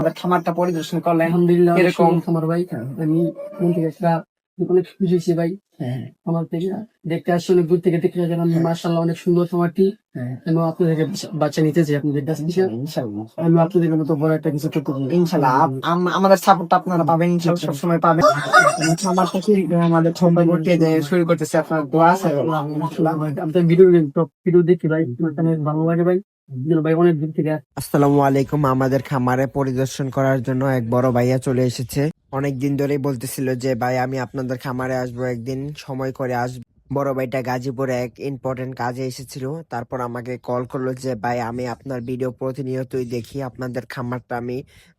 আমাদের খামারটা পরিদর্শন করলেন। আলহামদুলিল্লাহ অনেক এরকম সুন্দর খামার ভাই। আমি মন থেকে একটা অনেক খুশি হয়েছি ভাই। আমার থেকে দেখতে আসছি অনেক দূর থেকে দেখতে গেলাম, মার্শাল্লাহ অনেক সুন্দর খামারটি। এবং আপনাদের বাচ্চা নিতে চাই আপনাদের কাছ থেকে। ইনশাল্লাহ আমি আপনাদের মতো বড় একটা কিছু করতে পারি ইনশাল্লাহ আমাদের সাপোর্ট আপনারা পাবেন, ইনশাল্লাহ সবসময় পাবেন। খামারটা কি আমাদের ছোট করতে যে শুরু করতেছে, আপনার দোয়া আছে। আপনার ভিডিও দেখি ভাই, আমার ভালো লাগে ভাই। ভাই অনেক দূর থেকে। আসসালামু আলাইকুম। আমাদের খামারে পরিদর্শন করার জন্য এক বড় ভাইয়া চলে এসেছে। অনেক দিন ধরেই বলতেছিল যে ভাই আমি আপনাদের খামারে আসবো, একদিন সময় করে আসবো। বড় ভাইটা গাজীপুরে এক ইম্পর্টেন্ট কাজে এসেছিল, তারপর আমাকে কল করলো যে ভাই আমি আপনার ভিডিও প্রতিনিয়তই দেখি, আপনাদের খামারটা আমি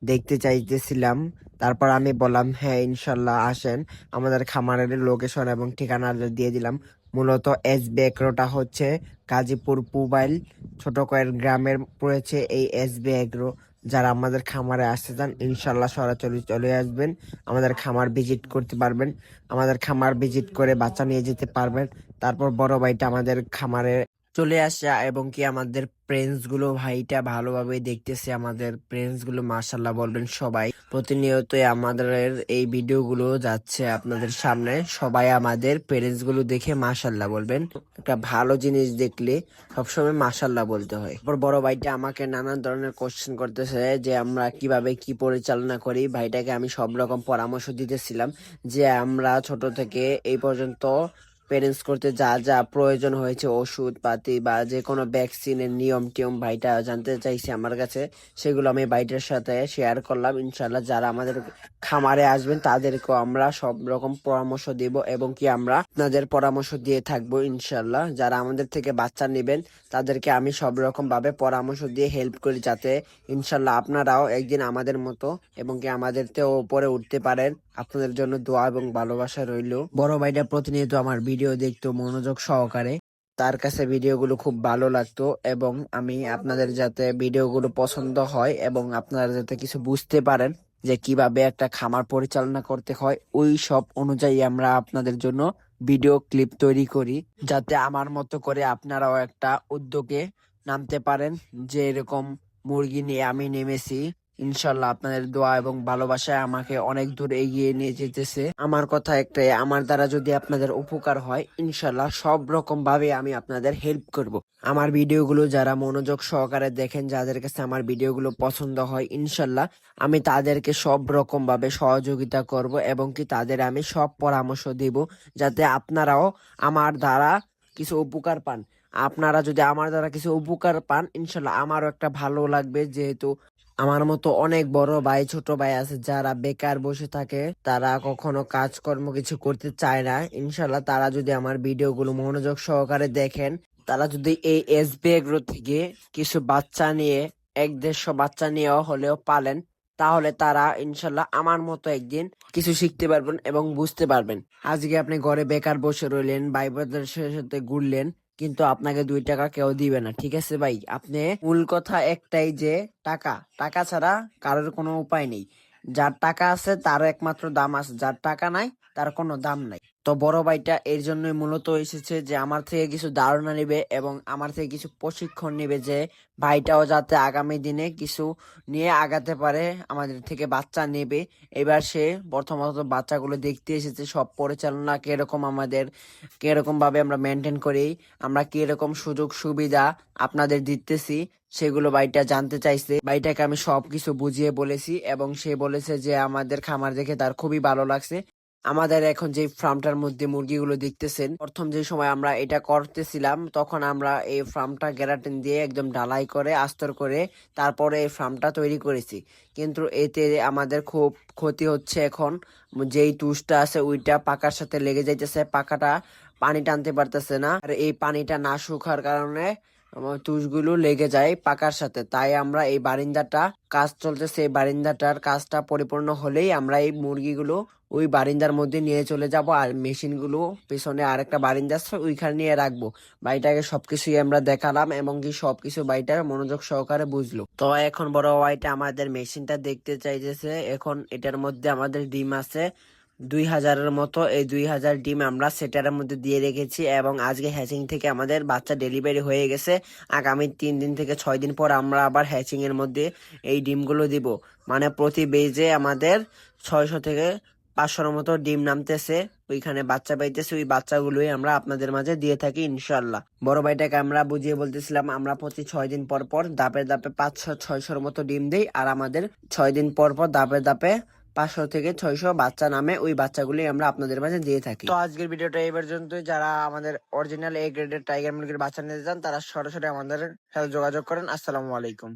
দেখতে চাইতেছিলাম। তারপর আমি বললাম হ্যাঁ ইনশাল্লাহ আসেন। আমাদের খামারের লোকেশন এবং ঠিকানা দিয়ে দিলাম। মূলত এসবি এগ্রোটা হচ্ছে গাজীপুর পুবাইল ছোট কয়েক গ্রামের পড়েছে এই এসবি এগ্রো। যারা আমাদের খামারে আসতে চান ইনশাল্লাহ সরাসরি চলে আসবেন, আমাদের খামার ভিজিট করতে পারবেন, আমাদের খামার ভিজিট করে বাচ্চা নিয়ে যেতে পারবেন। তারপর বড় ভাইটা আমাদের খামারে চলে আসা এবং কি আমাদের প্রেন্স গুলো ভাইটা ভালোভাবে দেখতেছে। আমাদের প্রেন্স গুলো মাশাল্লাহ বলবেন সবাই। প্রতিনিয়তই আমাদের এই ভিডিও গুলো যাচ্ছে আপনাদের সামনে, সবাই আমাদের প্রেন্স গুলো দেখে মাশাল্লাহ বলবেন। একটা ভালো জিনিস দেখলে সবসময় মাশাল্লাহ বলতে হয়। তারপর বড় ভাইটা আমাকে নানান ধরনের কোশ্চেন করতেছে যে আমরা কিভাবে কি পরিচালনা করি। ভাইটাকে আমি সব রকম পরামর্শ দিতেছিলাম যে আমরা ছোট থেকে এই পর্যন্ত প্যারেন্টস করতে যা যা প্রয়োজন হয়েছে, ওষুধ পাতি বা যে কোনো ভ্যাকসিনের নিয়ম টিয়ম ভাইটা জানতে চাইছে আমার কাছে, সেগুলো আমি ভাইটার সাথে শেয়ার করলাম। ইনশাল্লাহ যারা আমাদের খামারে আসবেন তাদেরকেও আমরা সব রকম পরামর্শ দিব এবং কি আমরা আপনাদের পরামর্শ দিয়ে থাকবো ইনশাল্লাহ। যারা আমাদের থেকে বাচ্চা নেবেন তাদেরকে আমি সব রকম ভাবে পরামর্শ দিয়ে হেল্প করি, যাতে ইনশাল্লাহ আপনারাও একদিন আমাদের মতো এবং কি আমাদের তেও উপরে উঠতে পারেন। আপনাদের জন্য দোয়া এবং ভালোবাসা রইল। বড় ভাইটা প্রতিনিয়ত আমার ভিডিও দেখতো মনোযোগ সহকারে, তার কাছে ভিডিওগুলো খুব ভালো লাগতো এবং আমি আপনাদের যাতে ভিডিওগুলো পছন্দ হয় এবং আপনারা যাতে কিছু বুঝতে পারেন যে কিভাবে একটা খামার পরিচালনা করতে হয়, ওই সব অনুযায়ী আমরা আপনাদের জন্য ভিডিও ক্লিপ তৈরি করি, যাতে আমার মতো করে আপনারাও একটা উদ্যোগে নামতে পারেন। যে এরকম মুরগি নিয়ে আমি নেমেছি, ইনশাল্লাহ আপনাদের দোয়া এবং ভালোবাসায় আমাকে অনেক দূর এগিয়ে নিয়ে যেতেছে। আমার কথা একটাই, আমার দ্বারা যদি আপনাদের উপকার হয় ইনশাল্লাহ সব রকম ভাবে আমি আপনাদের হেল্প করব। আমার ভিডিওগুলো যারা মনোযোগ সহকারে দেখেন, যাদের কাছে আমার ভিডিওগুলো পছন্দ হয়, ইনশাল্লাহ আমি তাদেরকে সব রকম ভাবে সহযোগিতা করব এবং কি তাদের আমি সব পরামর্শ দিব, যাতে আপনারাও আমার দ্বারা কিছু উপকার পান। আপনারা যদি আমার দ্বারা কিছু উপকার পান ইনশাল্লাহ আমারও একটা ভালো লাগবে, যেহেতু আমার মতো অনেক বড় ভাই ছোট ভাই আছে যারা বেকার বসে থাকে, তারা কখনো কাজকর্ম কিছু করতে চায় না। ইনশাল্লাহ তারা যদি আমার ভিডিওগুলো মনোযোগ সহকারে দেখেন, তারা যদি এই এসবি এগ্রো থেকে কিছু বাচ্চা নিয়ে 1-150 বাচ্চা নিয়েও হলেও পালেন, তাহলে তারা ইনশাল্লাহ আমার মতো একদিন কিছু শিখতে পারবেন এবং বুঝতে পারবেন। আজকে আপনি ঘরে বেকার বসে রইলেন, ভাই ব্রাদারের সাথে ঘুরলেন, কিন্তু আপনাকে 2 টাকা কেউ দিবে না, ঠিক আছে ভাই? আপনি মূল কথা একটাই যে টাকা, টাকা ছাড়া কারোর কোনো উপায় নেই। যার টাকা আছে তার একমাত্র দাম আছে, যার টাকা নাই তার কোনো দাম নাই। তো বড় ভাইটা এর জন্যই মূলত এসেছে যে আমার থেকে কিছু ধারণা নেবে এবং আমার থেকে কিছু প্রশিক্ষণ নেবে, যে ভাইটাও যাতে আগামী দিনে কিছু নিয়ে আগাতে পারে, আমাদের থেকে বাচ্চা নেবে। এবার সে প্রথমত বাচ্চাগুলো দেখতে এসেছে, সব পরিচালনা কিরকম, আমাদের কিরকম ভাবে আমরা মেনটেন করি, আমরা কিরকম সুযোগ সুবিধা আপনাদের দিতেছি, সেগুলো ভাইটা জানতে চাইছে। ভাইটাকে আমি সবকিছু বুঝিয়ে বলেছি এবং সে বলেছে যে আমাদের খামার দেখে তার খুবই ভালো লাগছে। আমাদের এখন যে ফার্মটার মধ্যে মুরগিগুলো দেখতেছেন, প্রথম যে সময় আমরা এটা করতেছিলাম তখন আমরা এই ফার্মটা গ্যারাটিন দিয়ে একদম ঢালাই করে আস্তর করে তারপরে এই ফার্মটা তৈরি করেছি। কিন্তু এতে আমাদের খুব ক্ষতি হচ্ছে। এখন যেই তুষটা আছে ওইটা পাকার সাথে লেগে যাইতেছে, পাকাটা পানি টানতে পারতেছে না, আর এই পানিটা না শুকার কারণে তুষগুলো লেগে যায় পাকার সাথে। তাই আমরা এই বারিন্দাটা কাজ চলতেছে, এই বারিন্দাটার কাজটা পরিপূর্ণ হলেই আমরা এই মুরগিগুলো ওই বারিন্দার মধ্যে নিয়ে চলে যাব, আর মেশিন গুলো পেছনে আরেকটা বারিন্দা আছে ওইখানে নিয়ে রাখবো। বাড়িটাকে সবকিছুই আমরা দেখালাম এবং কি সবকিছু বাড়িটার মনোযোগ সহকারে বুঝলো। তো এখন বড় ভাইটা আমাদের মেশিনটা দেখতে চাইতেছে। এখন এটার মধ্যে আমাদের ডিম আছে, 2000-এর মতো। এই 2000 ডিম আমরা সেটারের মধ্যে দিয়ে রেখেছি এবং আজকে হ্যাচিং থেকে আমাদের বাচ্চা ডেলিভারি হয়ে গেছে। আগামী 3 দিন থেকে 6 দিন পর আমরা আবার হ্যাচিং এর মধ্যে এই ডিমগুলো দিব। মানে প্রতি বেজে আমাদের 600 থেকে 500-এর মতো ডিম নামতেছে, ওইখানে বাচ্চা পাইতেছে। ওই বাচ্চাগুলোই আমরা আপনাদের মাঝে দিয়ে থাকি ইনশাল্লাহ। বড় ভাইটাকে আমরা বুঝিয়ে বলতেছিলাম আমরা প্রতি 6 দিন পর পর ধাপে ধাপে 500-600-এর মতো ডিম দেই, আর আমাদের 6 দিন পর পর ধাপে ধাপে 500 থেকে 600 বাচ্চা নামে। ওই বাচ্চাগুলি আমরা আপনাদের মাঝে দিয়ে থাকি। তো আজকের ভিডিওটা এই পর্যন্ত। যারা আমাদের অরিজিনাল এ গ্রেডের টাইগার মুরগির বাচ্চা নিতে চান তারা সরাসরি আমাদের সাথে যোগাযোগ করেন। আসসালামু আলাইকুম।